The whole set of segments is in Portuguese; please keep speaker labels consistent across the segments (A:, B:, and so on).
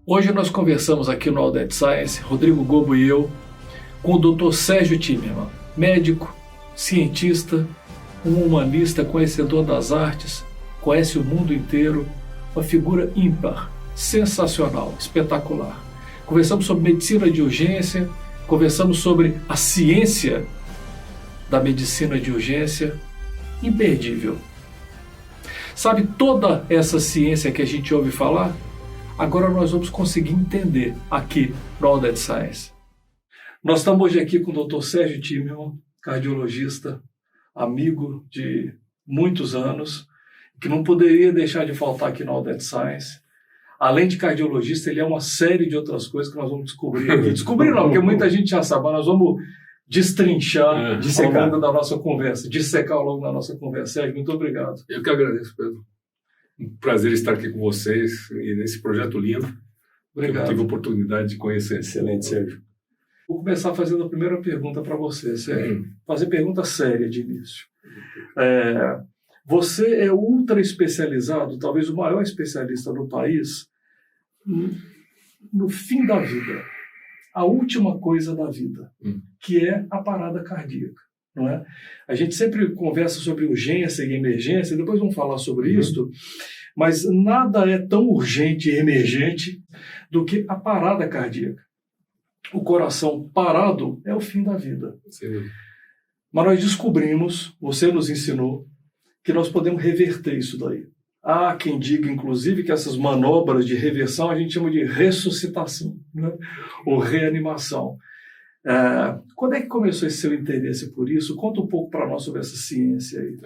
A: Hoje nós conversamos aqui no All That Science, Rodrigo Gobo e eu, com o Dr. Sérgio Timmermann, médico, cientista, um humanista conhecedor das artes, conhece o mundo inteiro, uma figura ímpar, sensacional, espetacular. Conversamos sobre medicina de urgência, conversamos sobre a ciência da medicina de urgência, imperdível. Sabe toda essa ciência que a gente ouve falar? Agora nós vamos conseguir entender aqui no All That Science. Nós estamos hoje aqui com o Dr. Sérgio Timmermann, cardiologista, amigo de muitos anos, que não poderia deixar de faltar aqui no All That Science. Além de cardiologista, ele é uma série de outras coisas que nós vamos descobrir aqui. Descobrir não, porque muita gente já sabe, mas nós vamos destrinchar ao longo da nossa conversa, dissecar ao longo da nossa conversa. Sérgio, muito obrigado.
B: Eu que agradeço, Pedro. Um prazer estar aqui com vocês e nesse projeto lindo.
A: Obrigado.
B: Eu tive a oportunidade de conhecer.
C: Excelente, Sérgio.
A: Vou começar fazendo a primeira pergunta para você, Sérgio. Fazer pergunta séria de início. Você é ultra especializado, talvez o maior especialista do país, no fim da vida. A última coisa da vida, que é a parada cardíaca. Não é? A gente sempre conversa sobre urgência e emergência, depois vamos falar sobre isso, mas nada é tão urgente e emergente do que a parada cardíaca. O coração parado é o fim da vida.
B: Sim.
A: Mas nós descobrimos, você nos ensinou, que nós podemos reverter isso daí. Há quem diga, inclusive, que essas manobras de reversão a gente chama de ressuscitação, né? Ou reanimação. Quando é que começou esse seu interesse por isso? Conta um pouco para nós sobre essa ciência aí.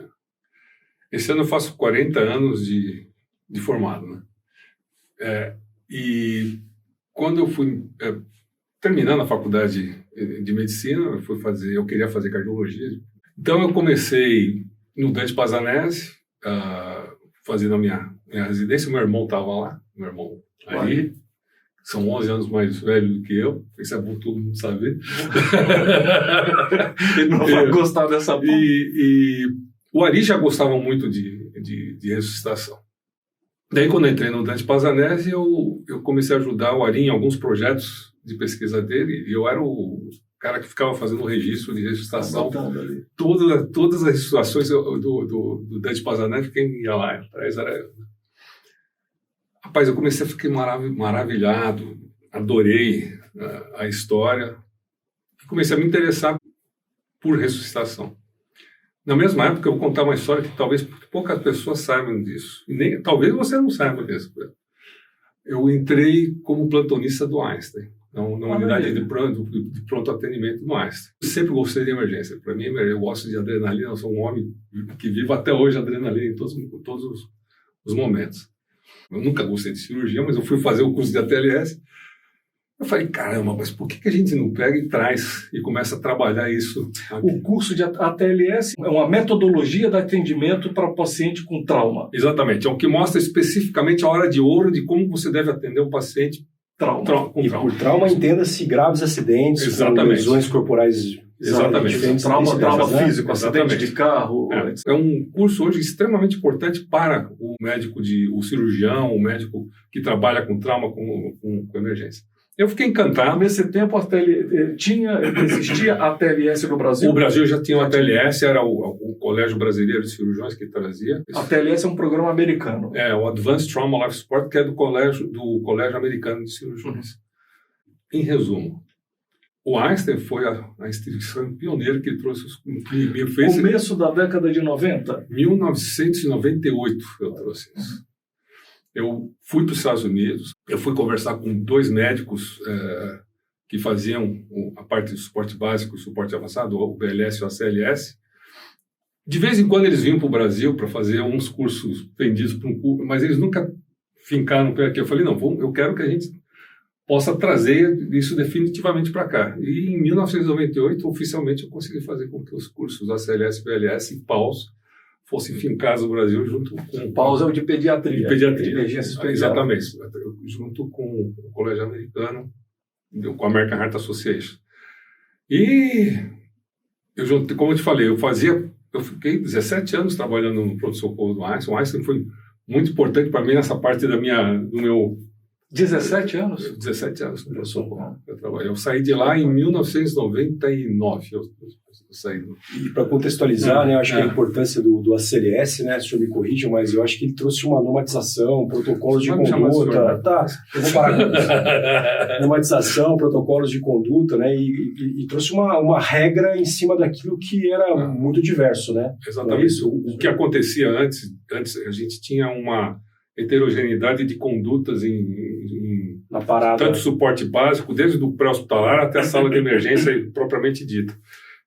B: Esse ano eu faço 40 anos de formado, né? E quando eu fui terminando a faculdade de medicina, eu queria fazer cardiologia. Então eu comecei no Dante Pazanese, fazendo a minha residência. Meu irmão estava lá, meu irmão Ari. São 11 anos mais velho do que eu. Isso é bom todo mundo saber.
A: Ele não vai gostar dessa parte.
B: E o Ari já gostava muito de ressuscitação. Daí, quando eu entrei no Dante Pazanese, eu comecei a ajudar o Ari em alguns projetos de pesquisa dele. E eu era o cara que ficava fazendo o registro de ressuscitação. Todas as ressuscitações do Dante Pazanese, quem ia lá atrás era eu. Rapaz, eu comecei a ficar maravilhado, adorei a história, comecei a me interessar por ressuscitação. Na mesma época, eu vou contar uma história que talvez poucas pessoas saibam disso, e talvez você não saiba disso. Eu entrei como plantonista do Einstein, na unidade de pronto atendimento do Einstein. Eu sempre gostei de emergência. Para mim, eu gosto de adrenalina, eu sou um homem que vive até hoje adrenalina em todos os momentos. Eu nunca gostei de cirurgia, mas eu fui fazer o curso de ATLS. Eu falei, caramba, mas por que a gente não pega e traz e começa a trabalhar isso aqui?
A: O curso de ATLS é uma metodologia de atendimento para o paciente com trauma.
B: Exatamente, é o que mostra especificamente a hora de ouro de como você deve atender um paciente com trauma.
C: Por trauma, entenda-se graves acidentes,
B: exatamente, com
C: lesões corporais.
B: Exatamente.
A: Trauma físico, acidente de carro.
B: É um curso hoje extremamente importante para o médico, o cirurgião, o médico que trabalha com trauma, com emergência. Eu fiquei encantado.
A: Nesse tempo, existia a ATLS no Brasil?
B: O Brasil já tinha o ATLS, era o Colégio Brasileiro de Cirurgiões que trazia.
A: A ATLS é um programa americano.
B: O Advanced Trauma Life Support, que é do Colégio Americano de Cirurgiões. Em resumo, o Einstein foi a instituição pioneira que trouxe
A: começo da década de 90?
B: 1998 eu trouxe isso. Eu fui para os Estados Unidos, eu fui conversar com 2 médicos que faziam a parte do suporte básico, o suporte avançado, o BLS e o ACLS. De vez em quando eles vinham para o Brasil para fazer uns cursos vendidos para um curso, mas eles nunca fincaram pé aqui. Eu falei, não, eu quero que a gente possa trazer isso definitivamente para cá. E em 1998, oficialmente, eu consegui fazer com que os cursos ACLS, BLS e PAUS fossem fincados no Brasil junto com...
A: O PAUS é o de pediatria.
B: De pediatria.
A: Emergência especial.
B: Exatamente. Junto com o Colégio Americano, com a American Heart Association. E, como eu te falei, eu fiquei 17 anos trabalhando no pronto-socorro do Einstein. O Einstein foi muito importante para mim nessa parte do meu
A: 17 anos?
B: 17 anos no pronto-socorro. Eu saí de lá em 1999. Eu saí.
C: E para contextualizar, né, acho que a importância do ACLS, né, o senhor me corrige, mas eu acho que ele trouxe uma normatização, protocolos de conduta. Tá, eu vou parar com isso. Normatização, protocolos de conduta, né, e trouxe uma regra em cima daquilo que era muito diverso, né?
B: Exatamente. Isso? O que acontecia antes a gente tinha uma heterogeneidade de condutas
C: na parada.
B: Tanto suporte básico, desde o pré-hospitalar até a sala de emergência propriamente dita.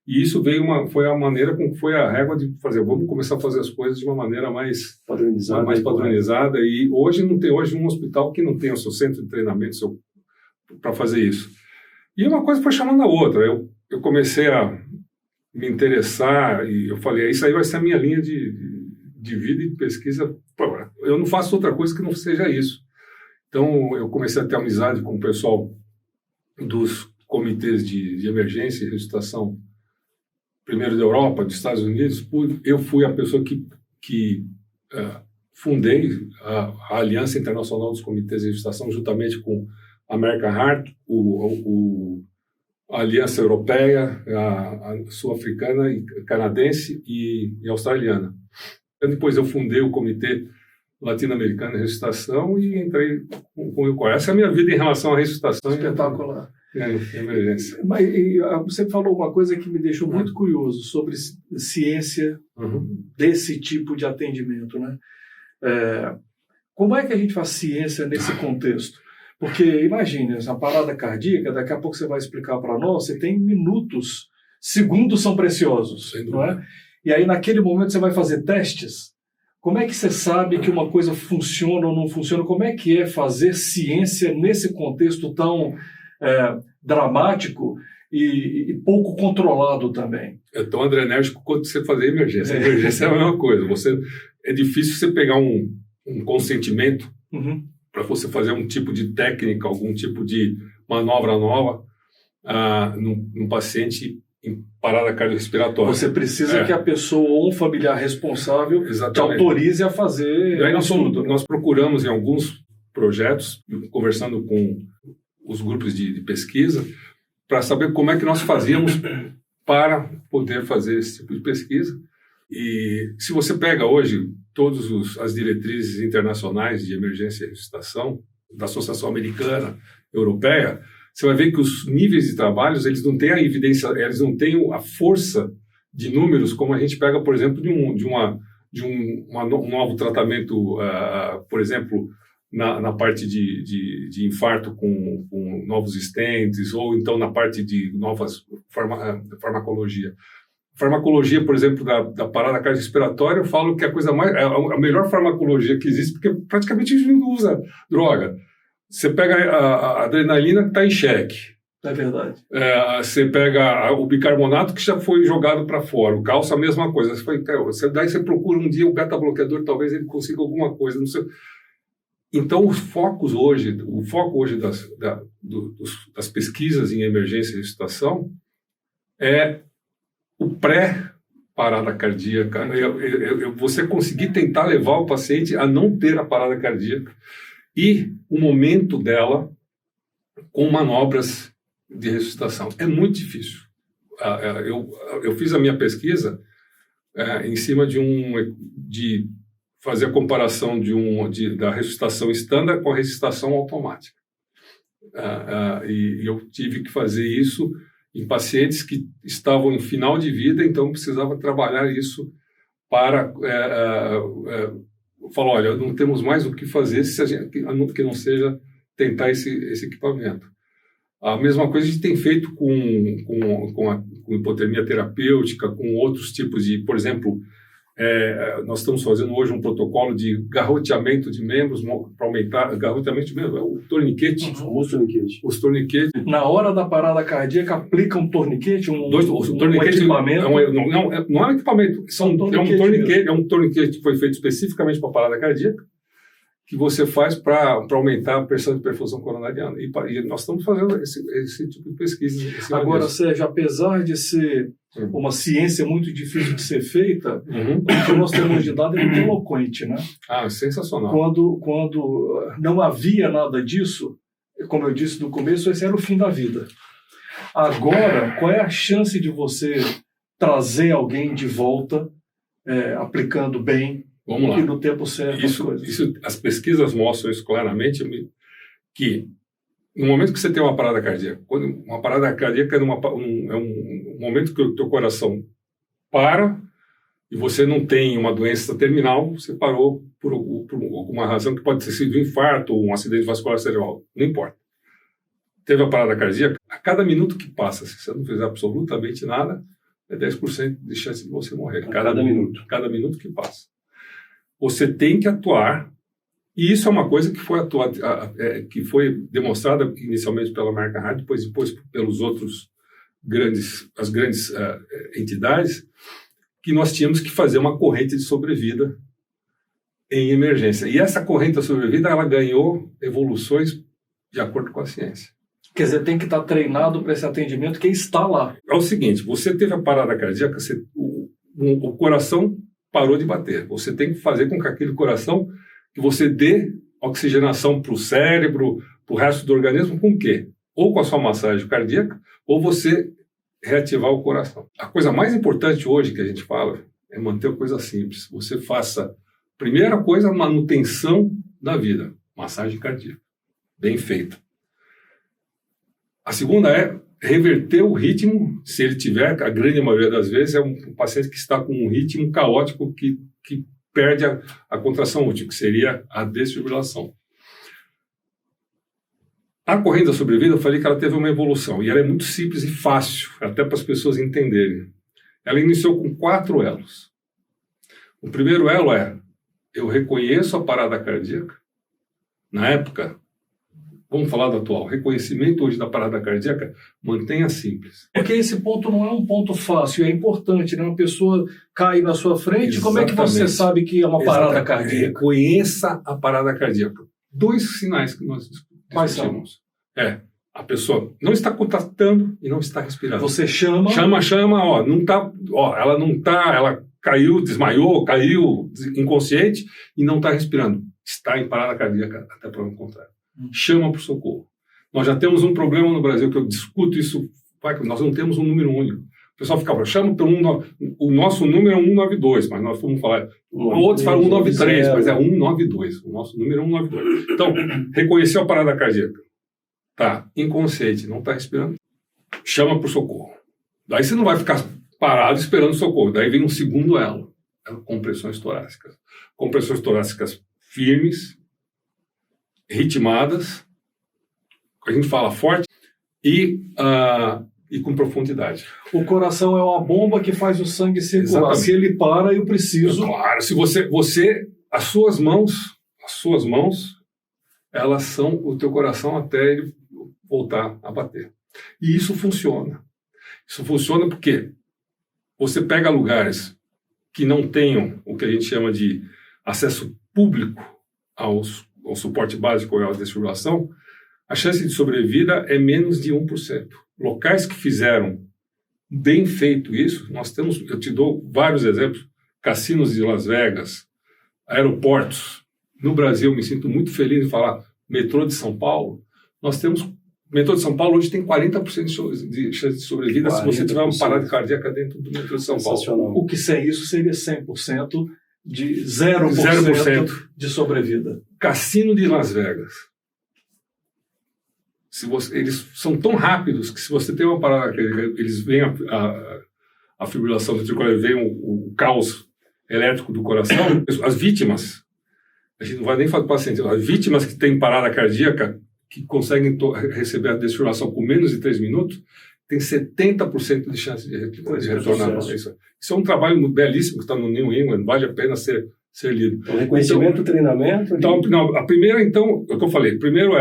B: E isso foi a maneira com que foi a régua de fazer. Vamos começar a fazer as coisas de uma maneira mais padronizada. E hoje não tem um hospital que não tenha o seu centro de treinamento para fazer isso. E uma coisa foi chamando a outra. Eu comecei a me interessar e eu falei, isso aí vai ser a minha linha de vida e de pesquisa. Eu não faço outra coisa que não seja isso. Então, eu comecei a ter amizade com o pessoal dos comitês de emergência e ressuscitação, primeiro da Europa, dos Estados Unidos. Eu fui a pessoa que fundei a Aliança Internacional dos Comitês de Ressuscitação, juntamente com a American Heart, a Aliança Europeia, a Sul-Africana, Canadense e australiana. Depois eu fundei o Comitê Latino-Americano de Ressuscitação e entrei com o ICOR. Essa é a minha vida em relação à ressuscitação.
A: Espetacular.
B: Emergência.
A: Mas você falou uma coisa que me deixou muito curioso sobre ciência desse tipo de atendimento, né? Como é que a gente faz ciência nesse contexto? Porque imagine, essa parada cardíaca, daqui a pouco você vai explicar para nós, você tem minutos, segundos são preciosos, não é? E aí naquele momento você vai fazer testes. Como é que você sabe que uma coisa funciona ou não funciona? Como é que é fazer ciência nesse contexto tão dramático e pouco controlado também?
B: É tão adrenérgico quanto você fazer emergência. Emergência é a mesma coisa. É difícil você pegar um consentimento para você fazer um tipo de técnica, algum tipo de manobra nova num paciente em parada cardiorrespiratória.
A: Você precisa que a pessoa ou um familiar responsável te autorize a fazer.
B: E aí nós procuramos em alguns projetos, conversando com os grupos de pesquisa, para saber como é que nós fazíamos para poder fazer esse tipo de pesquisa. E se você pega hoje todas as diretrizes internacionais de emergência e ressuscitação, da Associação Americana, Europeia, você vai ver que os níveis de trabalhos, eles não têm a evidência, eles não têm a força de números como a gente pega, por exemplo, de um novo tratamento, por exemplo, na parte de infarto com novos stents, ou então na parte de novas farmacologia. Farmacologia, por exemplo, da parada cardiorrespiratória, eu falo que a melhor farmacologia que existe, porque praticamente a gente não usa droga. Você pega a adrenalina que está em xeque.
A: É verdade.
B: Você pega o bicarbonato que já foi jogado para fora. O cálcio, a mesma coisa. Daí você procura um dia um beta-bloqueador, talvez ele consiga alguma coisa. Não sei. Então, o foco hoje das pesquisas em emergência e ressuscitação é o pré-parada cardíaca. Você conseguir tentar levar o paciente a não ter a parada cardíaca e o momento dela com manobras de ressuscitação. É muito difícil. Eu fiz a minha pesquisa em cima de fazer a comparação da ressuscitação estándar com a ressuscitação automática. E eu tive que fazer isso em pacientes que estavam em final de vida, então eu precisava trabalhar isso para falar, olha, não temos mais o que fazer que não seja tentar esse equipamento. A mesma coisa a gente tem feito com hipotermia terapêutica, com outros tipos de, por exemplo, nós estamos fazendo hoje um protocolo de garroteamento de membros para aumentar, garroteamento de membros, o torniquete. Os torniquetes.
A: Na hora da parada cardíaca, aplica um torniquete, um equipamento?
B: Não é um equipamento, é um torniquete que foi feito especificamente para a parada cardíaca que você faz para aumentar a pressão de perfusão coronariana. E nós estamos fazendo esse tipo de pesquisa.
A: Agora, Sérgio, apesar de ser uma ciência muito difícil de ser feita, o que nós temos de dado é muito eloquente, né?
B: Sensacional.
A: Quando não havia nada disso, como eu disse no começo, esse era o fim da vida. Agora, qual é a chance de você trazer alguém de volta, aplicando bem,
B: vamos lá,
A: e no tempo certo as coisas?
B: As pesquisas mostram isso claramente, que no momento que você tem uma parada cardíaca, uma parada cardíaca é um momento que o teu coração para e você não tem uma doença terminal, você parou por alguma razão que pode ter sido um infarto ou um acidente vascular cerebral, não importa. Teve a parada cardíaca, a cada minuto que passa, se você não fizer absolutamente nada, é 10% de chance de você morrer. Cada minuto. Cada minuto que passa. Você tem que atuar, e isso é uma coisa que foi demonstrada inicialmente pela American Heart, depois pelos outros as grandes entidades, que nós tínhamos que fazer uma corrente de sobrevida em emergência. E essa corrente de sobrevida, ela ganhou evoluções de acordo com a ciência.
A: Quer dizer, tem que estar treinado para esse atendimento quem está lá.
B: É o seguinte, você teve a parada cardíaca, o coração parou de bater. Você tem que fazer com que aquele coração, que você dê oxigenação para o cérebro, para o resto do organismo, com o quê? Ou com a sua massagem cardíaca, ou você reativar o coração. A coisa mais importante hoje que a gente fala é manter a coisa simples. Você faça, primeira coisa, a manutenção da vida. Massagem cardíaca. Bem feita. A segunda é reverter o ritmo, se ele tiver, a grande maioria das vezes, é um paciente que está com um ritmo caótico que perde a contração útil, que seria a desfibrilação. A corrente da sobrevida, eu falei que ela teve uma evolução, e ela é muito simples e fácil, até para as pessoas entenderem. Ela iniciou com 4 elos. O primeiro elo é, eu reconheço a parada cardíaca. Na época, vamos falar do atual, reconhecimento hoje da parada cardíaca, mantenha simples.
A: Porque esse ponto não é um ponto fácil, é importante, né? Uma pessoa cai na sua frente, como é que você sabe que é uma parada cardíaca?
B: Reconheça a parada cardíaca. 2 sinais que nós discutimos.
A: Quais são?
B: A pessoa não está contratando e não está respirando.
A: Você chama,
B: ela caiu, desmaiou, caiu inconsciente e não está respirando. Está em parada cardíaca, até prova o contrário. Chama para o socorro. Nós já temos um problema no Brasil, que eu discuto isso, nós não temos um número único. O pessoal ficava, chama pelo o nosso número é 192, mas nós vamos falar, outros falam 193, mas é 192, o nosso número é 192. Então, reconheceu a parada cardíaca, tá inconsciente, não está respirando, chama para o socorro. Daí você não vai ficar parado esperando socorro, daí vem um segundo elo, compressões torácicas. Compressões torácicas firmes, ritmadas, a gente fala forte, e com profundidade.
A: O coração é uma bomba que faz o sangue circular.
B: Exatamente.
A: Se ele para, eu preciso...
B: Claro, se as suas mãos, elas são o teu coração até ele voltar a bater. E isso funciona. Isso funciona porque você pega lugares que não tenham o que a gente chama de acesso público ao suporte básico ou à desfibrilação, a chance de sobrevida é menos de 1%. Locais que fizeram bem feito isso, eu te dou vários exemplos, cassinos de Las Vegas, aeroportos. No Brasil, eu me sinto muito feliz em falar metrô de São Paulo. Nós temos, metrô de São Paulo hoje tem 40% de chance de sobrevida 40%. Se você tiver uma parada cardíaca dentro do metrô de São Paulo.
A: O que sem isso seria 100% de 0% de sobrevida.
B: Cassino de Las Vegas. Eles são tão rápidos que se você tem uma parada, eles veem a fibrilação ventricular, vem o caos elétrico do coração, as vítimas, a gente não vai nem falar do paciente, as vítimas que têm parada cardíaca, que conseguem receber a desfibrilação com menos de 3 minutos, tem 70% de chance de retornar. Isso é um trabalho belíssimo que está no New England, vale a pena ser lido.
C: O reconhecimento, treinamento...
B: A primeira, o que eu falei, primeiro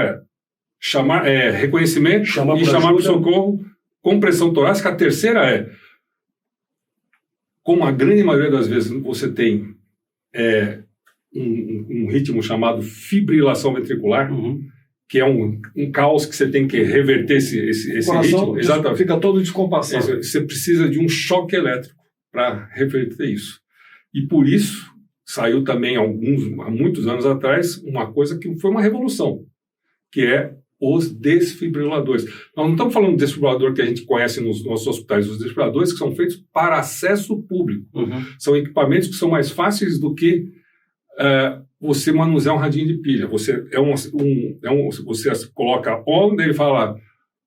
B: reconhecimento e chamar para o socorro, compressão torácica. A terceira é, como a grande maioria das vezes você tem um ritmo chamado fibrilação ventricular, que é um caos que você tem que reverter esse ritmo.
A: Exatamente. Fica todo descompassado.
B: Você precisa de um choque elétrico para reverter isso. E por isso saiu também, há muitos anos atrás, uma coisa que foi uma revolução, que é os desfibriladores. Nós não estamos falando do desfibrilador que a gente conhece nos nossos hospitais, os desfibriladores que são feitos para acesso público. São equipamentos que são mais fáceis do que você manusear um radinho de pilha. Você coloca on, ele fala,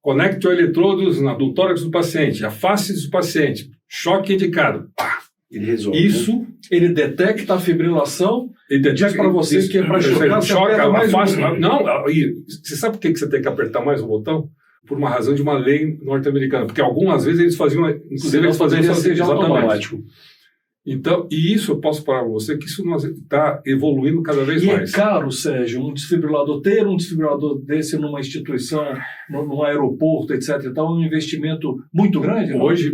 B: conecte os eletrodos do tórax do paciente, a face do paciente, choque indicado. Pá.
C: Ele resolve.
B: Isso,
A: ele detecta a fibrilação e diz para você
B: isso,
A: que é para chocar, você aperta mais
B: face. Não, você sabe por que você tem que apertar mais o botão? Por uma razão de uma lei norte-americana. Porque algumas vezes eles faziam, inclusive eles faziam isso automático. Então, e isso eu posso falar para você que isso está evoluindo cada vez mais.
A: E é caro, Sérgio, ter um desfibrilador desse numa instituição, num aeroporto, etc. Então, é um investimento muito grande?
B: Hoje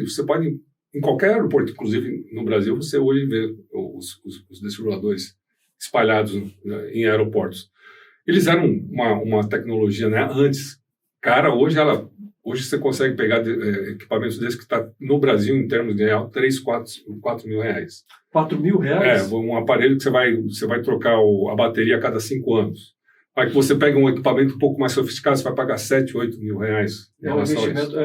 B: você pode, em qualquer aeroporto, inclusive no Brasil, você hoje vê os desfibriladores espalhados em aeroportos. Eles eram uma tecnologia, né, antes. Cara, hoje você consegue pegar equipamentos desses que está no Brasil, em termos de real, 3, 4 mil reais.
A: 4 mil reais?
B: Um aparelho que você vai trocar a bateria a cada 5 anos. Aí que você pega um equipamento um pouco mais sofisticado, você vai pagar 7, 8 mil reais.
A: É um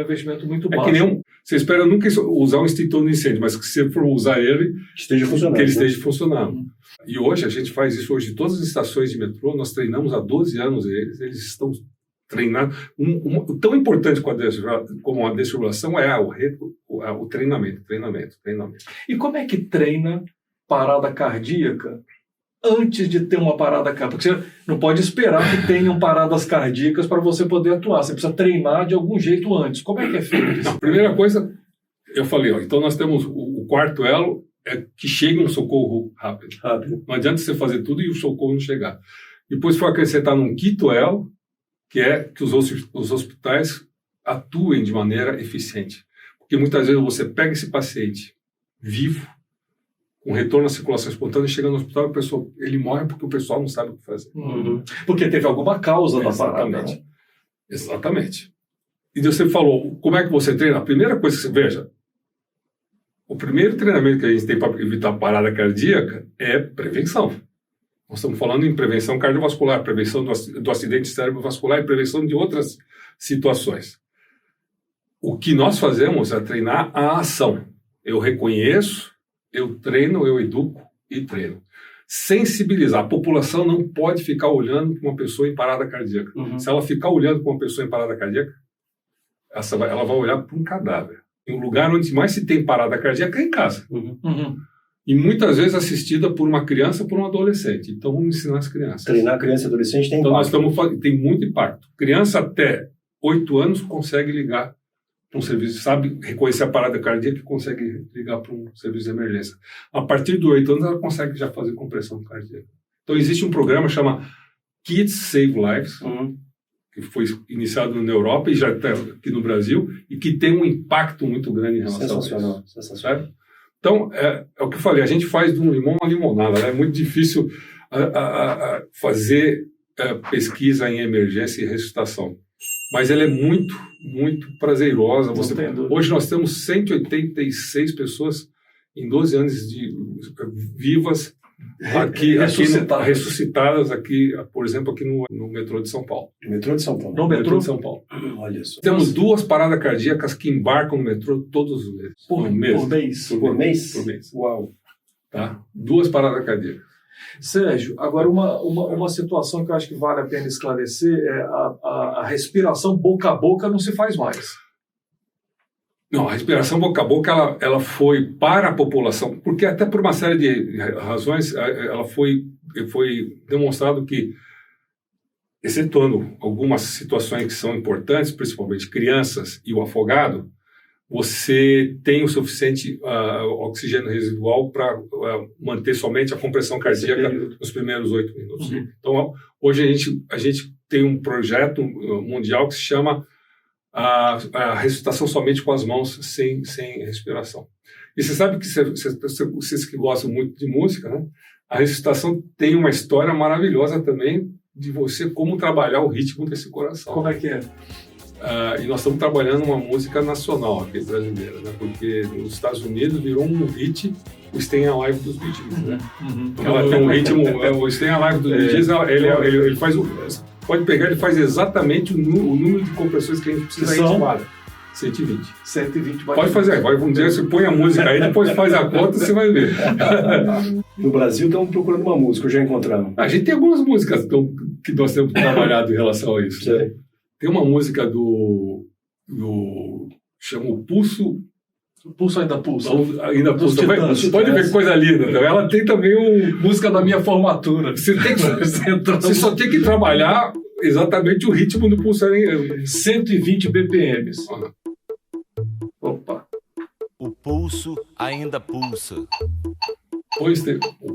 A: investimento muito baixo.
B: É que nem você espera nunca usar um extintor de incêndio, mas que se for usar ele, que ele esteja funcionando. E hoje, a gente faz isso hoje em todas as estações de metrô, nós treinamos há 12 anos eles estão treinados. Tão importante como a desfibrilação é o treinamento.
A: E como é que treina parada cardíaca antes de ter uma parada cardíaca? Porque você não pode esperar que tenham paradas cardíacas para você poder atuar. Você precisa treinar de algum jeito antes. Como é que é feito isso?
B: A primeira coisa, eu falei, então nós temos o quarto elo, é que chegue um socorro rápido. Não adianta você fazer tudo e o socorro não chegar. Depois foi acrescentar num quinto elo, que é que os hospitais atuem de maneira eficiente. Porque muitas vezes você pega esse paciente vivo, com retorno à circulação espontânea, chega no hospital e ele morre porque o pessoal não sabe o que fazer.
A: Porque teve alguma causa da parada.
B: Exatamente. E você falou, como é que você treina? A primeira coisa que você veja, o primeiro treinamento que a gente tem para evitar parada cardíaca é prevenção. Nós estamos falando em prevenção cardiovascular, prevenção do acidente cerebrovascular e prevenção de outras situações. O que nós fazemos é treinar a ação. Eu reconheço, eu treino, eu educo e treino. Sensibilizar. A população não pode ficar olhando para uma pessoa em parada cardíaca. Se ela ficar olhando para uma pessoa em parada cardíaca, ela vai olhar para um cadáver. Em um lugar onde mais se tem parada cardíaca é em casa. E muitas vezes assistida por uma criança ou por um adolescente. Então, vamos ensinar as crianças.
C: Treinar criança e adolescente tem
B: impacto. Então, tem muito impacto. Criança até 8 anos consegue ligar para um serviço, sabe reconhecer a parada cardíaca e consegue ligar para um serviço de emergência. A partir de 8 anos, ela consegue já fazer compressão cardíaca. Então, existe um programa que chama Kids Save Lives, que foi iniciado na Europa e já está aqui no Brasil, e que tem um impacto muito grande em relação a isso. Sensacional. Então, é o que eu falei, a gente faz de um limão uma limonada. É muito difícil fazer pesquisa em emergência e ressuscitação. Mas ela é muito, muito prazerosa. Hoje nós temos 186 pessoas em 12 anos vivas aqui ressuscitadas aqui, por exemplo, aqui no metrô de São Paulo.
C: Metrô de São Paulo.
B: No metrô de São Paulo.
C: Olha só.
B: Temos 2 paradas cardíacas que embarcam no metrô todos os meses.
A: Por mês?
B: Por mês.
C: Uau.
B: Tá? 2 paradas cardíacas.
A: Sérgio, agora uma situação que eu acho que vale a pena esclarecer é a respiração boca a boca não se faz mais.
B: Não, a respiração boca a boca ela foi para a população, porque até por uma série de razões ela foi demonstrado que, excetuando algumas situações que são importantes, principalmente crianças e o afogado, você tem o suficiente oxigênio residual para manter somente a compressão cardíaca nos primeiros 8 minutos. Então, hoje a gente tem um projeto mundial que se chama a ressuscitação somente com as mãos, sem respiração. E você sabe que vocês que gostam muito de música, né? a ressuscitação tem uma história maravilhosa também de você como trabalhar o ritmo desse coração.
A: Como é que é?
B: E nós estamos trabalhando uma música nacional aqui, brasileira, né? Porque nos Estados Unidos virou um hit o Stay Alive dos Bee Gees, né? Ela tem um ritmo, o Stay Alive dos Bee Gees, ele faz pode pegar, ele faz exatamente o número de compressões que a gente precisa aí de bala. 120.
A: 120
B: Pode fazer, um dia você põe a música aí, depois faz a conta e você vai ver.
C: No Brasil estamos procurando uma música, já encontramos.
B: A gente tem algumas músicas que nós temos trabalhado em relação a isso. Né? Tem uma música chama o Pulso.
A: O Pulso ainda pulsa.
B: Ainda pulsa. Pode ver que coisa linda. Então, ela tem também
A: música da minha formatura.
B: Você só tem que trabalhar exatamente o ritmo do pulso.
A: 120 BPMs.
D: Opa. O pulso ainda pulsa.
B: O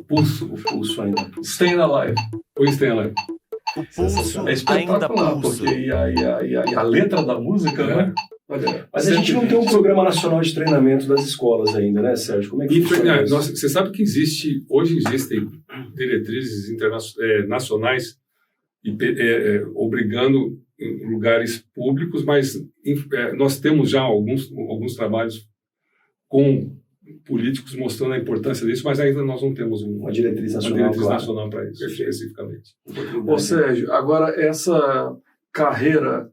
B: pulso ainda pulsa.
A: Staying Alive.
B: Staying Alive.
D: O pulso
A: é
D: ainda pulsa.
A: Porque a letra da música, né?
C: Mas a gente não tem um programa nacional de treinamento das escolas ainda, né, Sérgio? Como é que funciona isso?
B: Você sabe que hoje existem diretrizes nacionais obrigando em lugares públicos, mas nós temos já alguns trabalhos com políticos mostrando a importância disso, mas ainda nós não temos uma diretriz nacional para isso, especificamente.
A: Ô Sérgio, agora essa carreira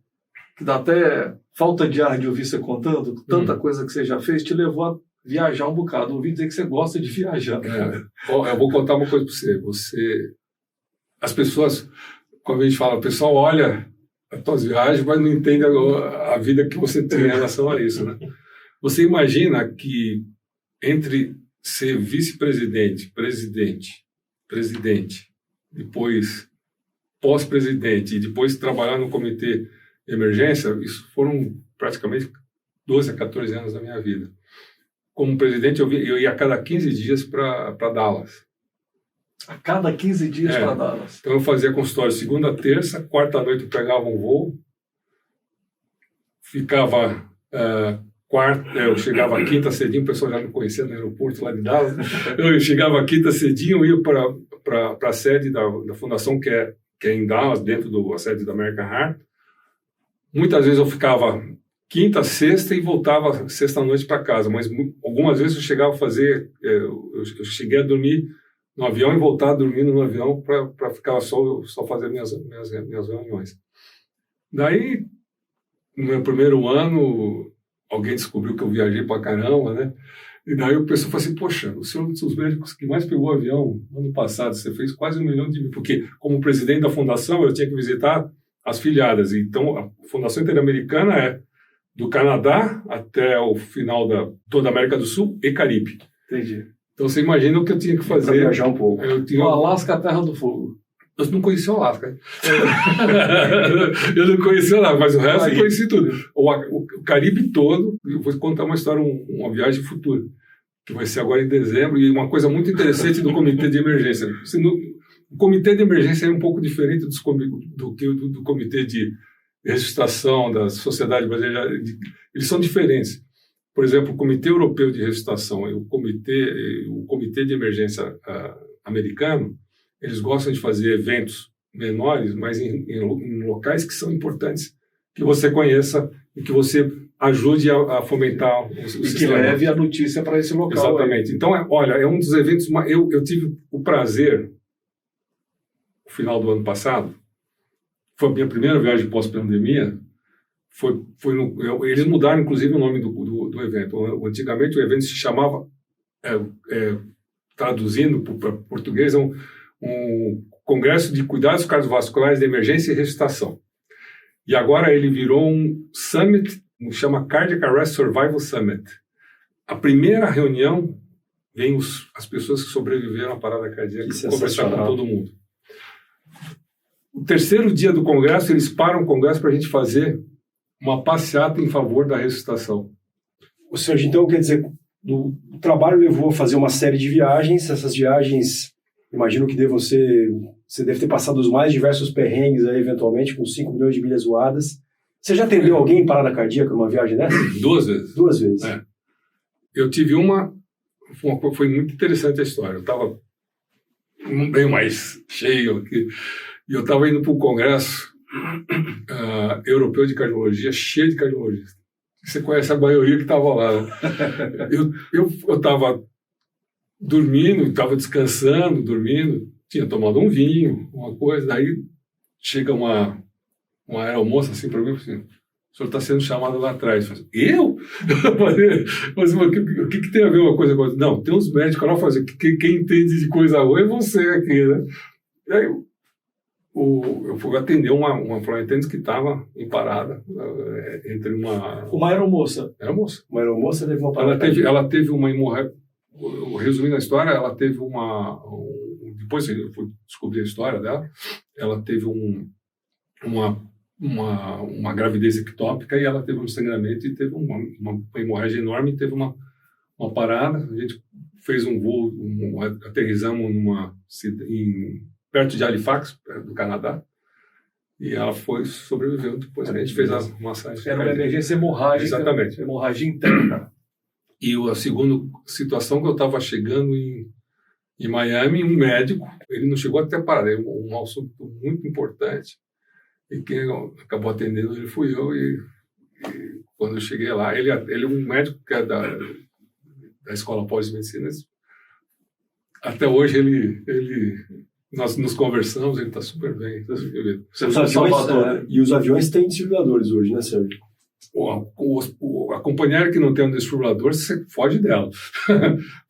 A: que dá até falta de ar de ouvir você contando, tanta coisa que você já fez, te levou a viajar um bocado. Ouvi dizer que você gosta de viajar.
B: Eu vou contar uma coisa para você. As pessoas, quando a gente fala, o pessoal olha as tuas viagens, mas não entende a vida que você tem em relação a isso, né? Você imagina que entre ser vice-presidente, presidente, depois pós-presidente e depois trabalhar no comitê de emergência, isso foram praticamente 12 a 14 anos da minha vida. Como presidente, eu ia a cada 15 dias para Dallas.
A: A cada 15 dias para Dallas?
B: Então eu fazia consultório segunda a terça, quarta à noite eu pegava um voo, ficava eu chegava quinta cedinho, o pessoal já me conhecia no aeroporto lá de Dallas, eu chegava quinta cedinho, ia para a sede da fundação que é em Dallas, dentro da sede da American Heart. Muitas vezes eu ficava quinta, sexta e voltava sexta-noite para casa, mas algumas vezes eu chegava a fazer, eu cheguei a dormir no avião e voltar dormindo no avião para ficar só fazer minhas reuniões. Daí, no meu primeiro ano, alguém descobriu que eu viajei para caramba, né? E daí o pessoal falou assim, poxa, o senhor é um dos médicos que mais pegou avião no ano passado, você fez quase 1 milhão de... Porque, como presidente da fundação, eu tinha que visitar as filiadas. Então, a Fundação Interamericana é do Canadá até o final da toda a América do Sul e Caribe.
A: Entendi.
B: Então, você imagina o que eu tinha que fazer.
C: Para viajar um pouco.
A: O Alasca, a Terra do Fogo.
B: Eu não conhecia o Alasca. Eu não conhecia o Alasca, mas o resto eu conheci tudo. O Caribe todo. Eu vou contar uma história, uma viagem futura, que vai ser agora em dezembro, e uma coisa muito interessante do Comitê de Emergência. O Comitê de Emergência é um pouco diferente do Comitê de Ressuscitação da Sociedade Brasileira. Eles são diferentes. Por exemplo, o Comitê Europeu de Ressuscitação e o Comitê de Emergência americano, eles gostam de fazer eventos menores, mas em locais que são importantes, que você conheça e que você ajude a fomentar o sistema.
A: E que leve a notícia para esse local.
B: Exatamente. Aí. Então, olha, é um dos eventos... Eu tive o prazer, no final do ano passado, foi a minha primeira viagem pós-pandemia, eles mudaram, inclusive, o nome do evento. Antigamente, o evento se chamava, traduzindo para português, um Congresso de Cuidados Cardiovasculares de Emergência e Ressuscitação. E agora ele virou um Summit, chama Cardiac Arrest Survival Summit. A primeira reunião vem as pessoas que sobreviveram à parada cardíaca conversar com todo mundo. O terceiro dia do Congresso, eles param o Congresso para a gente fazer uma passeata em favor da ressuscitação.
C: Ou seja, então, quer dizer, o trabalho levou a fazer uma série de viagens. Essas viagens, imagino que você deve ter passado os mais diversos perrengues aí, eventualmente, com 5 milhões de milhas voadas. Você já atendeu alguém em parada cardíaca numa viagem dessa?
B: 2 vezes.
C: 2 vezes.
B: Eu tive foi muito interessante a história. bem mais cheio aqui. E eu estava indo para um congresso europeu de cardiologia, cheio de cardiologistas. Você conhece a maioria que estava lá. Né? Eu estava dormindo, estava descansando, dormindo, tinha tomado um vinho, uma coisa, daí chega uma aeromoça assim para mim e assim, o senhor está sendo chamado lá atrás. Eu? Mas o que tem a ver uma coisa com a outra? Não, tem uns médicos lá fazendo, quem entende de coisa boa é você aqui, né? E aí eu fui atender uma flight attendant que estava em parada entre uma...
A: Uma aeromoça.
B: Aeromoça.
C: Uma aeromoça teve uma parada.
B: Ela teve uma hemorragia. Resumindo a história, ela teve depois eu fui descobrir a história dela, ela teve uma gravidez ectópica e ela teve um sangramento e teve uma hemorragia enorme, teve uma parada, a gente fez um voo, aterrissamos perto de Halifax, do Canadá, e ela sobreviveu depois, a gente fez a massagem.
A: Era uma emergência hemorrágica.
B: Exatamente.
A: Hemorragia interna.
B: E a segunda situação que eu estava chegando em Miami, um médico, ele não chegou até parar, é um assunto muito importante, e quem acabou atendendo ele fui eu, e quando eu cheguei lá, ele é um médico que é da Escola Pós-Medicina, até hoje nós nos conversamos, ele está super bem.
C: E os aviões têm desfibriladores hoje, né, Sérgio?
B: A companhia aérea que não tem um desfibrilador, você foge dela.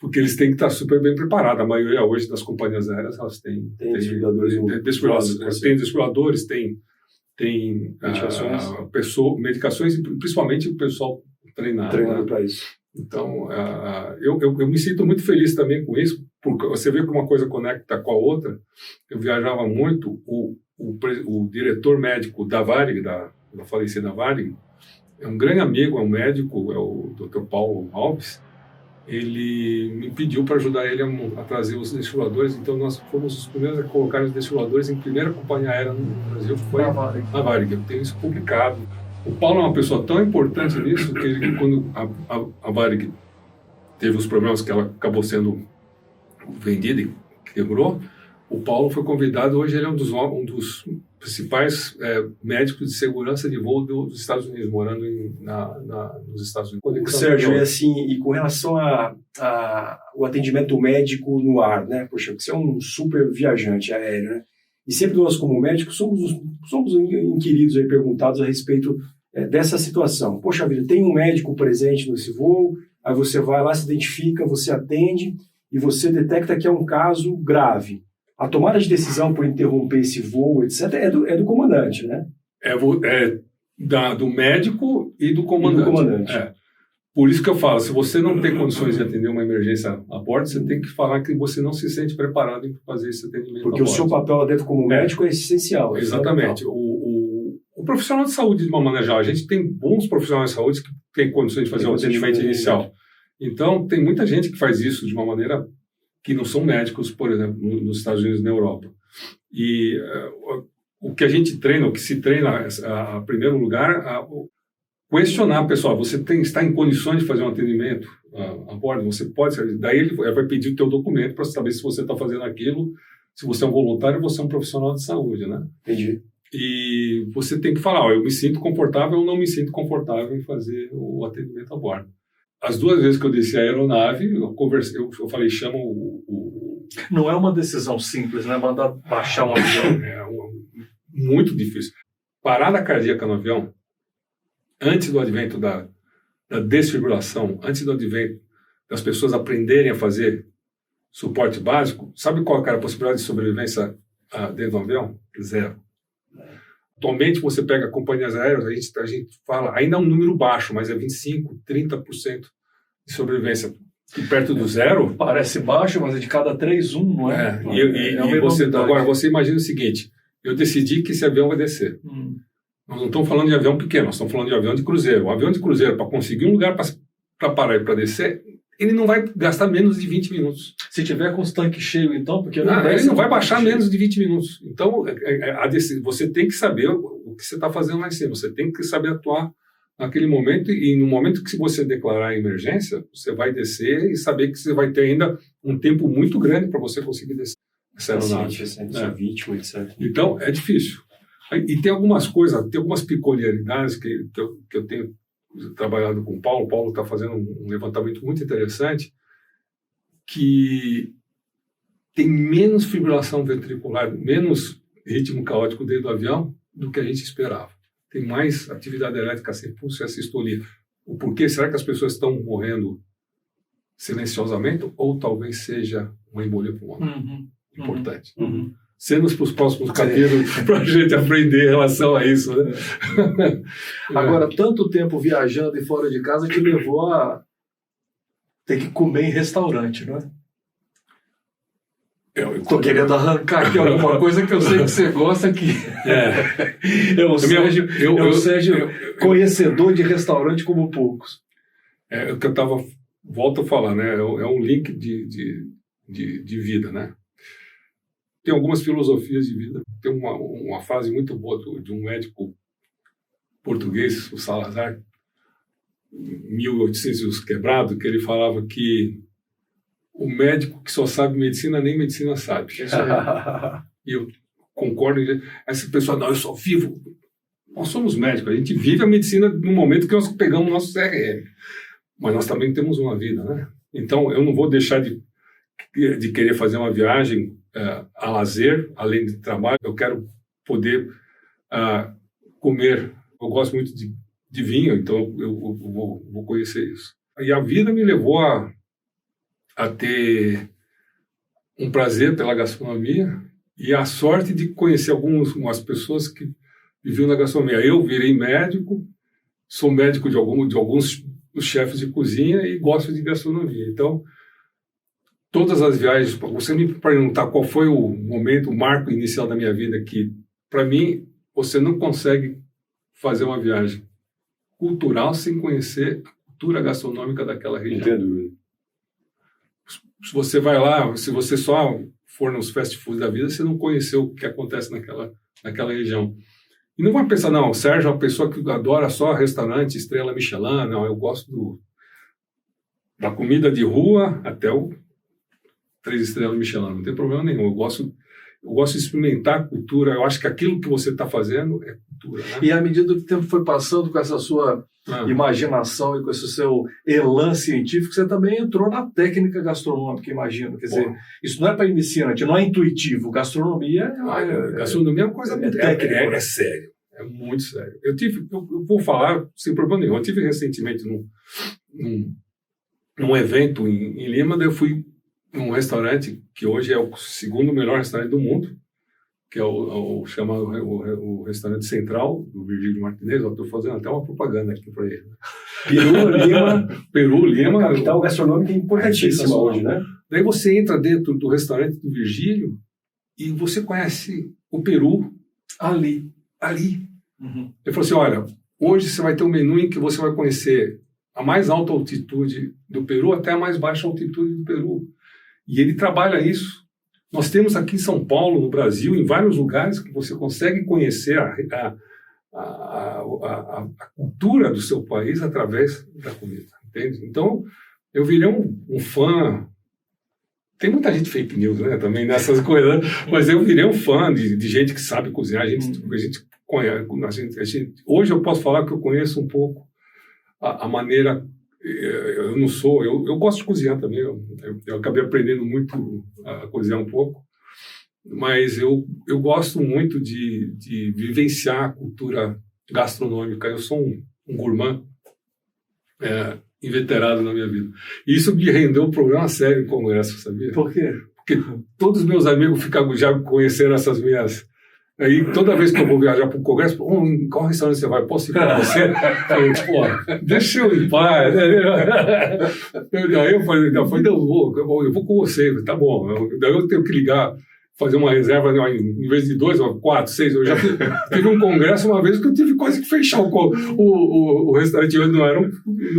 B: Porque eles têm que estar super bem preparados. A maioria hoje das companhias aéreas, elas têm desfibriladores, tem medicações e principalmente o pessoal treinado
C: para isso.
B: Então, eu me sinto muito feliz também com isso, porque você vê que uma coisa conecta com a outra. Eu viajava muito, o diretor médico da Varig, da falecida Varig, é um grande amigo, é um médico, é o Dr. Paulo Alves. Ele me pediu para ajudar ele a trazer os desfibriladores, então nós fomos os primeiros a colocar os desfibriladores em primeira companhia aérea no Brasil, foi a Varig. Eu tenho isso publicado. O Paulo é uma pessoa tão importante nisso que quando a Varig teve os problemas que ela acabou sendo vendida e quebrou, o Paulo foi convidado, hoje ele é um dos principais médicos de segurança de voo dos Estados Unidos, morando nos Estados Unidos.
C: Sérgio, e com relação ao atendimento médico no ar, né? Poxa, você é um super viajante aéreo, né? E sempre nós, como médicos, somos inquiridos aí, perguntados a respeito dessa situação. Poxa vida, tem um médico presente nesse voo, aí você vai lá, se identifica, você atende e você detecta que é um caso grave. A tomada de decisão por interromper esse voo, etc., é do comandante, né?
B: Do médico e do comandante. Por isso que eu falo, se você não tem condições de atender uma emergência a bordo, você tem que falar que você não se sente preparado em fazer esse atendimento.
C: Porque o seu papel lá dentro como médico é essencial.
B: Exatamente. O profissional de saúde, de uma maneira geral, a gente tem bons profissionais de saúde que têm condições de fazer o atendimento inicial. Então, tem muita gente que faz isso de uma maneira que não são médicos, por exemplo, nos Estados Unidos e na Europa. E o que a gente treina, o que se treina, em primeiro lugar, questionar, pessoal, você está em condições de fazer um atendimento a bordo? Você pode, daí ele vai pedir o teu documento para saber se você está fazendo aquilo, se você é um voluntário ou você é um profissional de saúde, né?
C: Entendi.
B: E você tem que falar, eu me sinto confortável ou não me sinto confortável em fazer o atendimento a bordo. As 2 vezes que eu desci a aeronave, eu falei, chama o...
A: Não é uma decisão simples, né? Mandar baixar um avião.
B: Muito difícil. Parada cardíaca no avião, antes do advento da desfibrilação, antes do advento das pessoas aprenderem a fazer suporte básico, sabe qual era a possibilidade de sobrevivência dentro do avião? 0. Atualmente, você pega companhias aéreas, a gente fala, ainda é um número baixo, mas é 25%, 30% de sobrevivência. E perto do 0...
A: Parece baixo, mas é de cada 3, 1, não é?
B: Agora, você imagina o seguinte, eu decidi que esse avião vai descer. Nós não estamos falando de avião pequeno, nós estamos falando de avião de cruzeiro. O avião de cruzeiro, para conseguir um lugar para parar e para descer, ele não vai gastar menos de 20 minutos.
A: Se tiver com os tanques cheios, então... porque
B: ele não vai baixar menos de 20 minutos. Então, você tem que saber o que você está fazendo lá em cima. Você tem que saber atuar naquele momento. E no momento que você declarar a emergência, você vai descer e saber que você vai ter ainda um tempo muito grande para você conseguir descer.
C: paciente, vítima, etc.
B: Então, é difícil. E tem algumas coisas, tem algumas peculiaridades que eu tenho trabalhado com o Paulo. O Paulo está fazendo um levantamento muito interessante, que tem menos fibrilação ventricular, menos ritmo caótico dentro do avião do que a gente esperava. Tem mais atividade elétrica sem pulso e assistolia. O porquê? Será que as pessoas estão morrendo silenciosamente ou talvez seja uma embolia pulmonar? Importante. Cenas para os próximos capítulos para a gente aprender em relação a isso, né?
A: Agora, tanto tempo viajando e fora de casa que levou a ter que comer em restaurante, não é? Eu estou querendo arrancar aqui alguma coisa que eu sei que você gosta, que é o Sérgio conhecedor de restaurante como poucos.
B: É o que eu estava, volto a falar, né? É um link de vida, né? Tem algumas filosofias de vida. Tem uma frase muito boa de um médico português, o Salazar, 1800 e os quebrado, que ele falava que o médico que só sabe medicina, nem medicina sabe. E eu concordo. Essa pessoa, não, eu só vivo. Nós somos médicos, a gente vive a medicina no momento que nós pegamos o nosso CRM. Mas nós também temos uma vida, né? Então, eu não vou deixar de querer fazer uma viagem a lazer, além de trabalho. Eu quero poder comer. Eu gosto muito de vinho, então eu vou conhecer isso. E a vida me levou a ter um prazer pela gastronomia e a sorte de conhecer algumas pessoas que viviam na gastronomia. Eu virei médico, sou médico de alguns chefes de cozinha e gosto de gastronomia. Então, todas as viagens, você me perguntar qual foi o momento, o marco inicial da minha vida, que, para mim, você não consegue fazer uma viagem cultural sem conhecer a cultura gastronômica daquela região.
C: Entendo.
B: Se você vai lá, se você só for nos fast foods da vida, você não conheceu o que acontece naquela região. E não vai pensar, não, o Sérgio é uma pessoa que adora só restaurante, estrela Michelin. Não, eu gosto da comida de rua até o 3 estrelas Michelin, não tem problema nenhum. Eu gosto de experimentar a cultura. Eu acho que aquilo que você está fazendo é cultura, né?
A: E à medida que o tempo foi passando, com essa sua imaginação e com esse seu elan científico, você também entrou na técnica gastronômica, imagino. Quer dizer, isso não é para iniciante, não é intuitivo. Gastronomia
B: gastronomia é uma coisa muito técnica. É sério, é muito sério. Eu vou falar sem problema nenhum. Eu tive recentemente num evento em Lima, daí eu fui num restaurante que hoje é o segundo melhor restaurante do mundo, que é o restaurante central do Virgílio Martinez. Estou fazendo até uma propaganda aqui para ele. Peru, Lima.
C: Uma capital gastronômica importantíssima hoje, né?
B: Daí você entra dentro do restaurante do Virgílio e você conhece o Peru ali.
A: Uhum.
B: Ele falou assim, olha, hoje você vai ter um menu em que você vai conhecer a mais alta altitude do Peru até a mais baixa altitude do Peru. E ele trabalha isso. Nós temos aqui em São Paulo, no Brasil, em vários lugares que você consegue conhecer a cultura do seu país através da comida, entende? Então, eu virei um fã. Tem muita gente fake news, né, também nessas coisas, mas eu virei um fã de gente que sabe cozinhar. A gente conhece. Hoje eu posso falar que eu conheço um pouco a maneira. Eu não sou, eu gosto de cozinhar também, eu acabei aprendendo muito a cozinhar um pouco, mas eu gosto muito de vivenciar a cultura gastronômica. Eu sou um gourmand inveterado na minha vida. E isso me rendeu um programa sério em congresso, sabia?
A: Por quê?
B: Porque todos os meus amigos já conheceram essas minhas... Aí, toda vez que eu vou viajar para o congresso, em qual restaurante você vai? Posso ir com você? Deixa eu ir em paz. Aí eu falei, eu vou com você. Tá bom. Daí eu tenho que ligar, fazer uma reserva, em vez de 2, 4, 6. Eu já tive um congresso uma vez que eu tive quase que fechar o restaurante. Não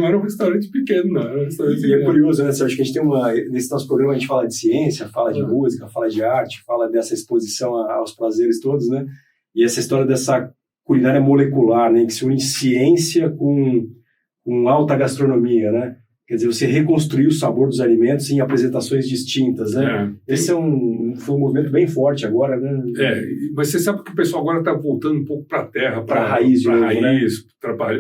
B: era um restaurante pequeno, não. Era um restaurante
C: pequeno. É curioso, né, Sérgio, que a gente tem nesse nosso programa a gente fala de ciência, fala de música, fala de arte, fala dessa exposição aos prazeres todos, né? E essa história dessa culinária molecular, né, que se une ciência com alta gastronomia, né? Quer dizer, você reconstruir o sabor dos alimentos em apresentações distintas, né? Esse foi um movimento bem forte agora, né?
B: Mas você sabe que o pessoal agora está voltando um pouco para a terra,
C: para a raiz,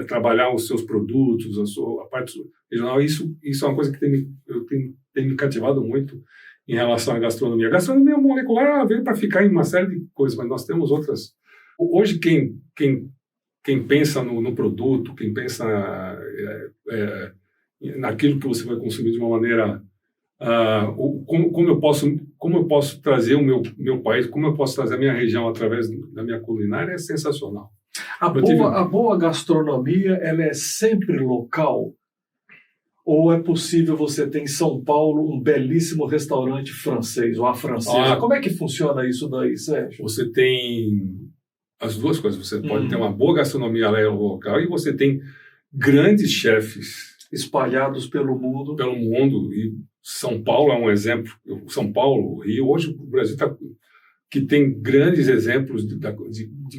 B: trabalhar os seus produtos, a parte regional. Isso é uma coisa que tem me cativado muito em relação à gastronomia. A gastronomia molecular veio para ficar em uma série de coisas, mas nós temos outras. Hoje, quem pensa no produto, quem pensa naquilo que você vai consumir de uma maneira... como eu posso trazer o meu país, como eu posso trazer a minha região através da minha culinária é sensacional.
A: A boa gastronomia, ela é sempre local? Ou é possível você ter em São Paulo um belíssimo restaurante francês ou a francesa? Como é que funciona isso daí, Sérgio?
B: Você tem as duas coisas. Você pode ter uma boa gastronomia local e você tem grandes chefes
A: espalhados pelo mundo.
B: E São Paulo é um exemplo. São Paulo, Rio, hoje o Brasil que tem grandes exemplos de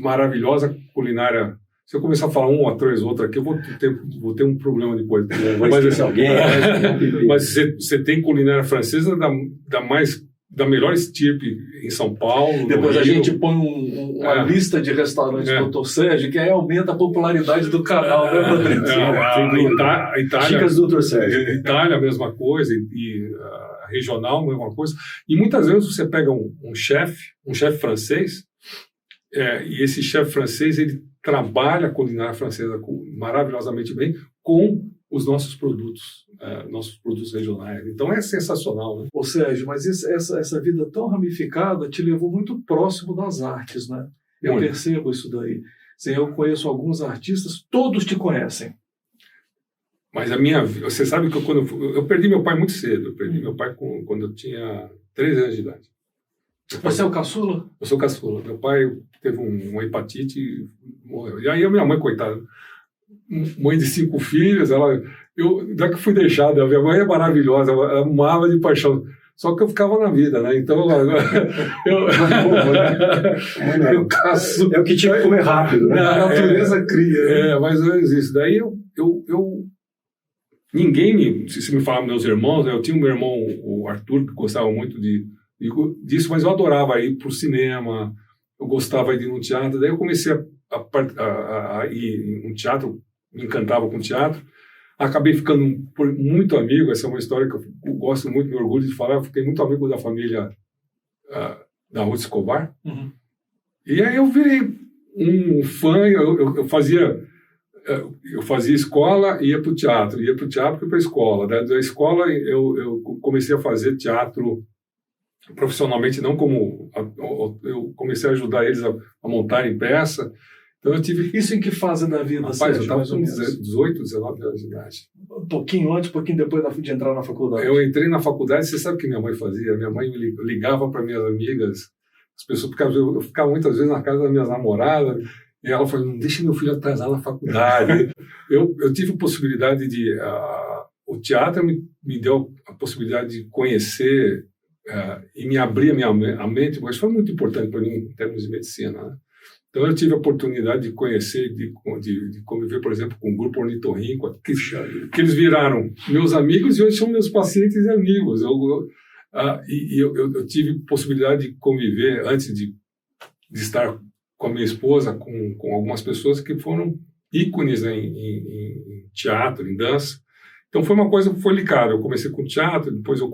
B: maravilhosa culinária. Se eu começar a falar um ou atrás outro aqui, eu vou ter um problema depois. Mas você tem culinária francesa da melhor estirpe em São Paulo.
A: Depois a gente põe uma lista de restaurantes do Dr. Sérgio, que aí aumenta a popularidade do canal, né, Rodrigo?
B: A Itália,
C: dicas do Dr. Sérgio.
B: Itália, a mesma coisa, e regional, a mesma coisa. E muitas vezes você pega um chefe francês, e esse chefe francês, ele trabalha a culinária francesa maravilhosamente bem com os nossos produtos regionais. Então é sensacional, né?
A: Ô Sérgio, mas essa vida tão ramificada te levou muito próximo das artes, né? Eu percebo isso daí. Eu conheço alguns artistas, todos te conhecem.
B: Mas você sabe que eu perdi meu pai muito cedo. Eu perdi meu pai quando eu tinha 13 anos de idade.
A: Você é o caçula?
B: Eu sou caçula. Meu pai teve uma hepatite e morreu. E aí a minha mãe, coitada, mãe de 5 filhos, já que fui deixado, a minha mãe é maravilhosa, ela amava de paixão. Só que eu ficava na vida, né? Então, eu caço.
C: É o que tinha que comer rápido, né?
A: A natureza cria.
B: Mais ou menos isso. Daí ninguém se me falava meus irmãos, né? Eu tinha um meu irmão, o Arthur, que gostava muito disso, mas eu adorava ir para o cinema, eu gostava de ir no teatro. Daí eu comecei a ir no teatro, me encantava com teatro. Acabei ficando muito amigo, essa é uma história que eu gosto muito, me orgulho de falar. Eu fiquei muito amigo da família da Ruth Escobar.
A: Uhum.
B: E aí eu virei um fã, eu fazia escola e ia para o teatro e para a escola. Da escola eu comecei a fazer teatro profissionalmente, não como... Eu comecei a ajudar eles a montarem peça. Então eu tive...
A: Isso em que fase da vida?
B: Rapaz, eu estava com 18, 19 anos de idade.
A: Um pouquinho antes, um pouquinho depois de entrar na faculdade.
B: Eu entrei na faculdade, você sabe o que minha mãe fazia? Minha mãe me ligava para minhas amigas, as pessoas, porque eu ficava muitas vezes na casa das minhas namoradas, e ela falou, não deixa meu filho atrasar na faculdade. eu tive a possibilidade de... o teatro me deu a possibilidade de conhecer e me abrir a mente, mas foi muito importante para mim em termos de medicina, né? Então eu tive a oportunidade de conhecer, de conviver, por exemplo, com o grupo ornitorrinco, que eles viraram meus amigos e hoje são meus pacientes e amigos. Eu tive possibilidade de conviver, antes de estar com a minha esposa, com algumas pessoas que foram ícones, né, em teatro, em dança. Então foi uma coisa que foi ligada. Eu comecei com teatro, depois eu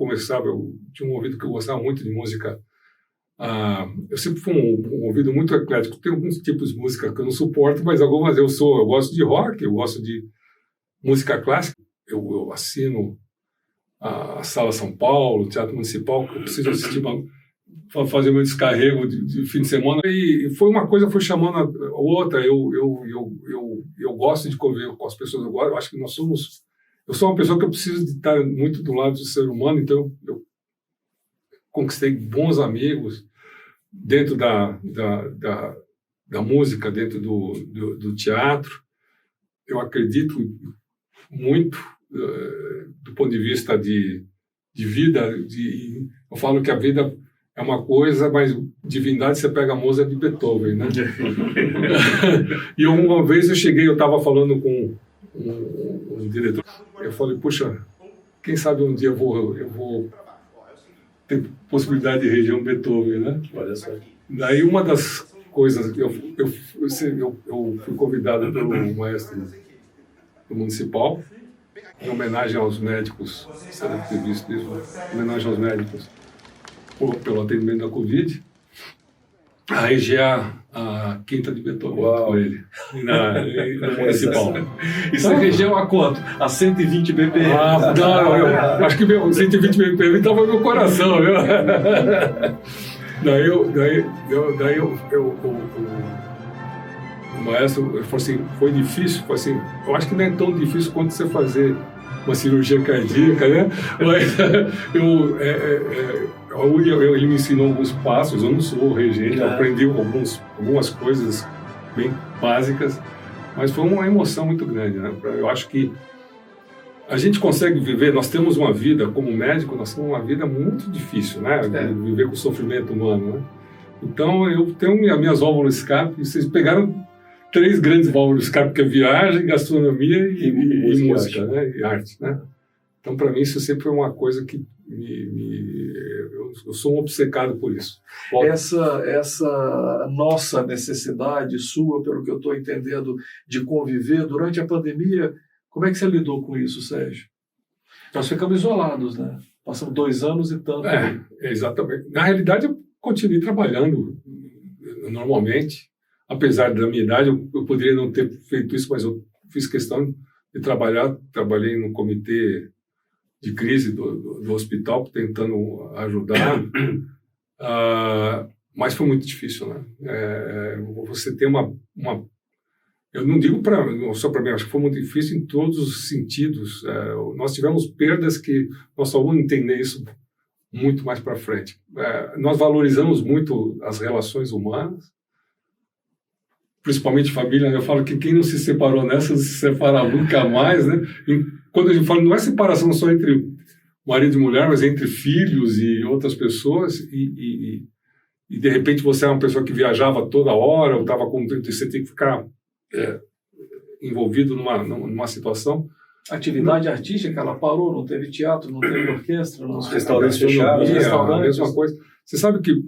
B: tinha um ouvido que eu gostava muito de música. Eu sempre fui um ouvido muito eclético. Tem alguns tipos de música que eu não suporto, mas algumas eu gosto de rock, eu gosto de música clássica. Eu assino a Sala São Paulo, o Teatro Municipal, que eu preciso assistir para fazer meu descarrego de fim de semana. E foi uma coisa, foi chamando a outra. Eu gosto de conviver com as pessoas. Eu acho que eu sou uma pessoa que eu preciso de estar muito do lado do ser humano, então eu conquistei bons amigos dentro da música, dentro do teatro. Eu acredito muito do ponto de vista de vida. Eu falo que a vida é uma coisa, mas divindade você pega a Mozart de Beethoven, né? E uma vez eu estava falando com um diretor, eu falei, puxa, quem sabe um dia eu vou ter possibilidade de reger um Beethoven, né?
C: Olha só.
B: Daí uma das coisas, eu fui convidado pelo maestro do Municipal, em homenagem aos médicos, você deve ter visto isso, em homenagem aos médicos, pelo atendimento da Covid, a reger a quinta de Beethoven com ele, no Municipal.
A: E você regeu a quanto? A 120 BPM?
B: Não, eu acho que meu 120 BPM estava no meu coração, viu? O maestro falou assim, foi difícil, eu acho que não é tão difícil quanto você fazer uma cirurgia cardíaca, né? Mas ele me ensinou alguns passos, eu não sou regente, eu aprendi algumas coisas bem básicas, mas foi uma emoção muito grande, né? Eu acho que a gente consegue viver, nós temos uma vida, como médico, nós temos uma vida muito difícil, né? Viver com o sofrimento humano, né? Então, eu tenho as minhas válvulas de escape, vocês pegaram 3 grandes válvulas de escape, que é viagem, gastronomia e música, né? E arte, né? Então, para mim, isso sempre foi uma coisa que eu sou um obcecado por isso.
A: Essa nossa necessidade sua, pelo que eu estou entendendo, de conviver durante a pandemia, como é que você lidou com isso, Sérgio? Nós ficamos isolados, né? Passamos 2 anos e tanto.
B: Exatamente. Na realidade, eu continuei trabalhando normalmente. Apesar da minha idade, eu poderia não ter feito isso, mas eu fiz questão de trabalhar. Trabalhei no comitê de crise do hospital, tentando ajudar. Mas foi muito difícil, né? Você tem uma eu não digo só para mim, acho que foi muito difícil em todos os sentidos. Nós tivemos perdas que nós só vamos entender isso muito mais para frente. Nós valorizamos muito as relações humanas, principalmente família. Eu falo que quem não se separou nessa não se separa nunca mais, né? E quando a gente fala, não é separação só entre marido e mulher, mas entre filhos e outras pessoas. E de repente você é uma pessoa que viajava toda hora, ou estava com você tem que ficar envolvido numa situação.
A: Atividade artística, ela parou, não teve teatro, não teve orquestra, não teve
C: restaurantes fechados,
B: a mesma coisa. Você sabe que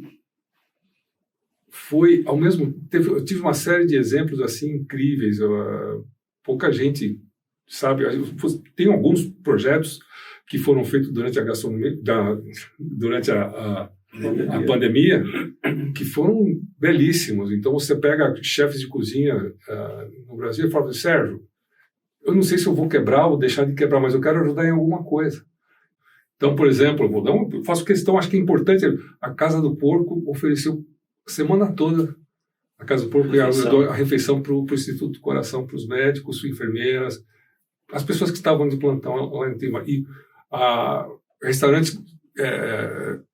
B: foi ao mesmo tempo, eu tive uma série de exemplos assim incríveis. Pouca gente sabe. Tem alguns projetos que foram feitos durante a gastronomia, durante a pandemia, que foram belíssimos. Então você pega chefes de cozinha no Brasil e fala assim, Sérgio, eu não sei se eu vou quebrar ou deixar de quebrar, mas eu quero ajudar em alguma coisa. Então, por exemplo, eu faço questão, acho que é importante, a Casa do Porco ofereceu a semana toda, a Casa do Porco a refeição para o Instituto do Coração, para os médicos, enfermeiras, as pessoas que estavam de plantão lá em Tima. E restaurantes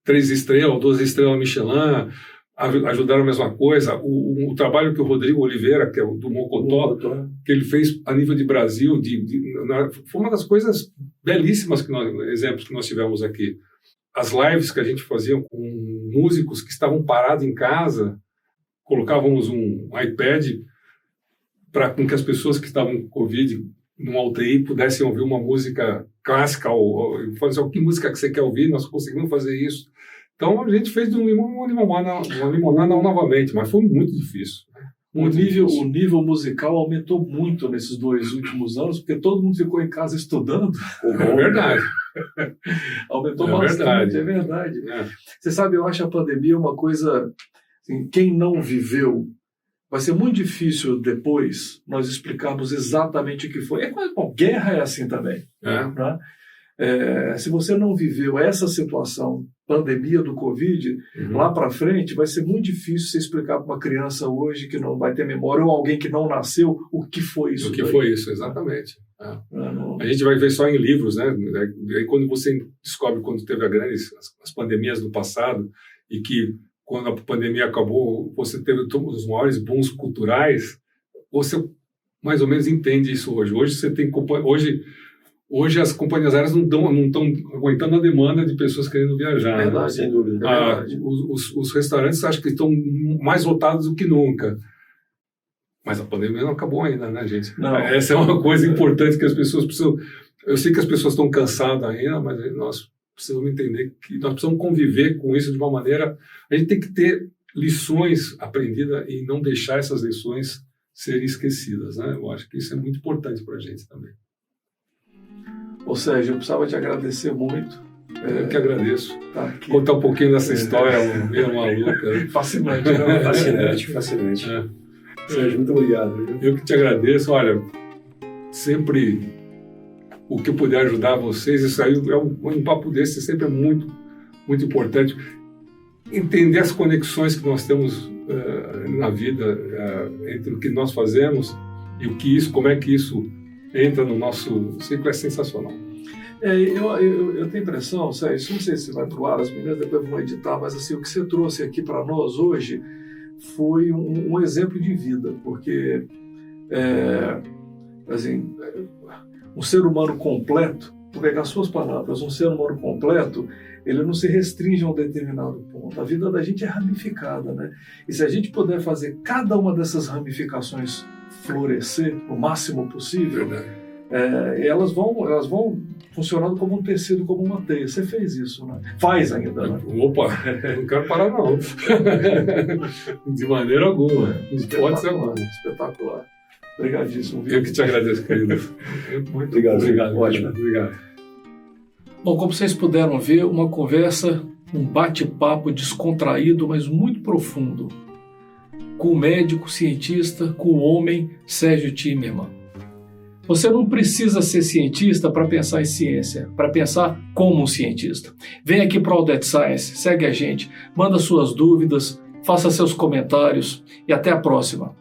B: 3 estrelas, 2 estrelas Michelin, ajudaram a mesma coisa. O trabalho que o Rodrigo Oliveira, que é o do Mocotó, que ele fez a nível de Brasil, foi uma das coisas belíssimas, exemplos que nós tivemos aqui. As lives que a gente fazia com músicos que estavam parados em casa, colocávamos um iPad para que as pessoas que estavam com Covid numa UTI pudessem ouvir uma música clássica ou falar assim, que música que você quer ouvir, nós conseguimos fazer isso. Então a gente fez de uma limonada novamente, mas foi muito difícil.
A: O nível musical aumentou muito nesses 2 últimos anos, porque todo mundo ficou em casa estudando.
B: É verdade.
A: Aumentou bastante, é verdade. Você sabe, eu acho a pandemia uma coisa, assim, quem não viveu, vai ser muito difícil depois nós explicarmos exatamente o que foi. Guerra é assim também. Né? Se você não viveu essa situação, pandemia do Covid, lá para frente, vai ser muito difícil você explicar para uma criança hoje que não vai ter memória, ou alguém que não nasceu, o que foi isso.
B: O que foi isso, exatamente. A gente vai ver só em livros, né? Aí quando você descobre quando teve as pandemias do passado, e que quando a pandemia acabou, você teve os maiores booms culturais, você mais ou menos entende isso hoje. Hoje você tem Hoje as companhias aéreas não estão aguentando a demanda de pessoas querendo viajar.
A: Verdade,
B: né?
A: sem dúvida.
B: Os restaurantes acho que estão mais lotados do que nunca. Mas a pandemia não acabou ainda, né, gente?
A: Não.
B: Essa é uma coisa importante que as pessoas precisam... Eu sei que as pessoas estão cansadas ainda, mas nós precisamos entender que nós precisamos conviver com isso de uma maneira... A gente tem que ter lições aprendidas e não deixar essas lições serem esquecidas, né? Eu acho que isso é muito importante para a gente também.
A: Ou seja, eu precisava te agradecer muito.
B: Eu que agradeço.
A: Tá aqui.
B: Contar um pouquinho dessa história meio maluca.
A: Fascinante, né?
C: Fascinante. Sérgio, muito obrigado.
B: Eu que te agradeço. Olha, sempre o que eu puder ajudar vocês, isso aí é um papo desse sempre é muito, muito importante. Entender as conexões que nós temos na vida entre o que nós fazemos e o que isso, como é que isso entra no nosso ciclo é sensacional.
A: Eu tenho a impressão, Sérgio, não sei se vai pro ar, as meninas depois vão editar, mas assim, o que você trouxe aqui para nós hoje foi um exemplo de vida, porque assim, um ser humano completo, vou pegar suas palavras, um ser humano completo, ele não se restringe a um determinado ponto. A vida da gente é ramificada, né? E se a gente puder fazer cada uma dessas ramificações florescer o máximo possível, elas vão funcionando como um tecido, como uma teia. Você fez isso, né? Faz ainda, né?
B: Opa, não quero parar não. De maneira alguma. Pode ser alguma.
A: Espetacular. Obrigadíssimo.
B: Eu que te agradeço, querido.
C: Muito obrigado.
B: Ótimo. Obrigado.
A: Bom, como vocês puderam ver, uma conversa, um bate-papo descontraído, mas muito profundo, com o médico, cientista, com o homem Sérgio Timerman. Você não precisa ser cientista para pensar em ciência, para pensar como um cientista. Vem aqui para o All That Science, segue a gente, manda suas dúvidas, faça seus comentários e até a próxima.